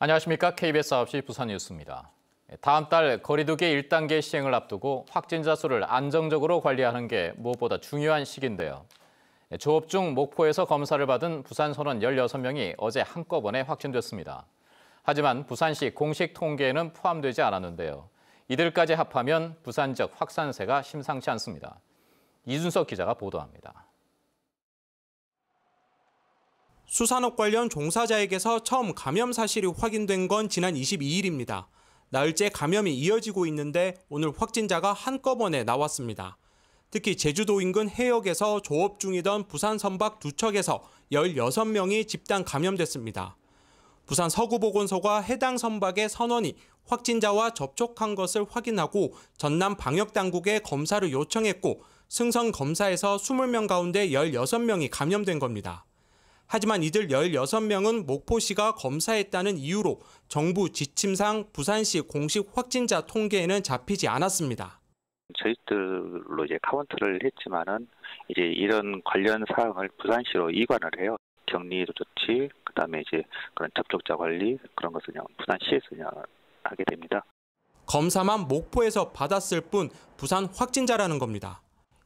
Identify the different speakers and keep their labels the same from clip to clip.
Speaker 1: 안녕하십니까. KBS 9시 부산 뉴스입니다. 다음 달 거리두기 1단계 시행을 앞두고 확진자 수를 안정적으로 관리하는 게 무엇보다 중요한 시기인데요. 조업 중 목포에서 검사를 받은 부산 선원 16명이 어제 한꺼번에 확진됐습니다. 하지만 부산시 공식 통계에는 포함되지 않았는데요. 이들까지 합하면 부산 지역 확산세가 심상치 않습니다. 이준석 기자가 보도합니다.
Speaker 2: 수산업 관련 종사자에게서 처음 감염 사실이 확인된 건 지난 22일입니다. 나흘째 감염이 이어지고 있는데 오늘 확진자가 한꺼번에 나왔습니다. 특히 제주도 인근 해역에서 조업 중이던 부산 선박 두 척에서 16명이 집단 감염됐습니다. 부산 서구보건소가 해당 선박의 선원이 확진자와 접촉한 것을 확인하고 전남 방역당국에 검사를 요청했고 승선 검사에서 20명 가운데 16명이 감염된 겁니다. 하지만 이들 16명은 목포시가 검사했다는 이유로 정부 지침상 부산시 공식 확진자 통계에는 잡히지 않았습니다.
Speaker 3: 저희들로 이제 카운트를 했지만은 이제 이런 관련 사항을 부산시로 이관을 해요. 격리도 좋지, 그다음에 이제 그런 접촉자 관리 그런 것을 그냥 부산시에서 그냥 하게 됩니다.
Speaker 2: 검사만 목포에서 받았을 뿐 부산 확진자라는 겁니다.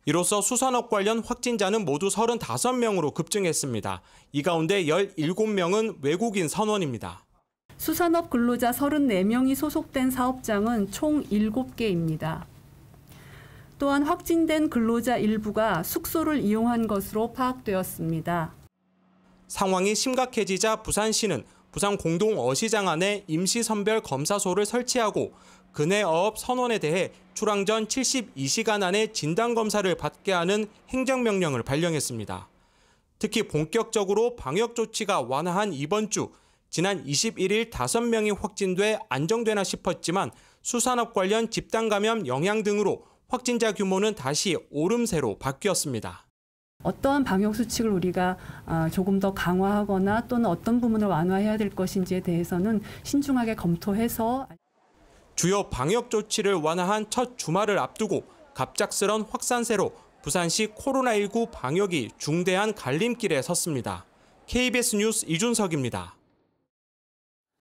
Speaker 2: 이로써 수산업 관련 확진자는 모두 35명으로 급증했습니다. 이 가운데 17명은 외국인 선원입니다.
Speaker 4: 수산업 근로자 34명이 소속된 사업장은 총 7개입니다. 또한 확진된 근로자 일부가 숙소를 이용한 것으로 파악되었습니다.
Speaker 2: 상황이 심각해지자 부산시는 부산 공동어시장 안에 임시선별 검사소를 설치하고 근해어업 선원에 대해 출항 전 72시간 안에 진단검사를 받게 하는 행정명령을 발령했습니다. 특히 본격적으로 방역조치가 완화한 이번 주, 지난 21일 5명이 확진돼 안정되나 싶었지만 수산업 관련 집단감염 영향 등으로 확진자 규모는 다시 오름세로 바뀌었습니다.
Speaker 4: 어떠한 방역 수칙을 우리가 조금 더 강화하거나 또는 어떤 부분을 완화해야 될 것인지에 대해서는 신중하게 검토해서
Speaker 2: 주요 방역 조치를 완화한 첫 주말을 앞두고 갑작스런 확산세로 부산시 코로나19 방역이 중대한 갈림길에 섰습니다. KBS 뉴스 이준석입니다.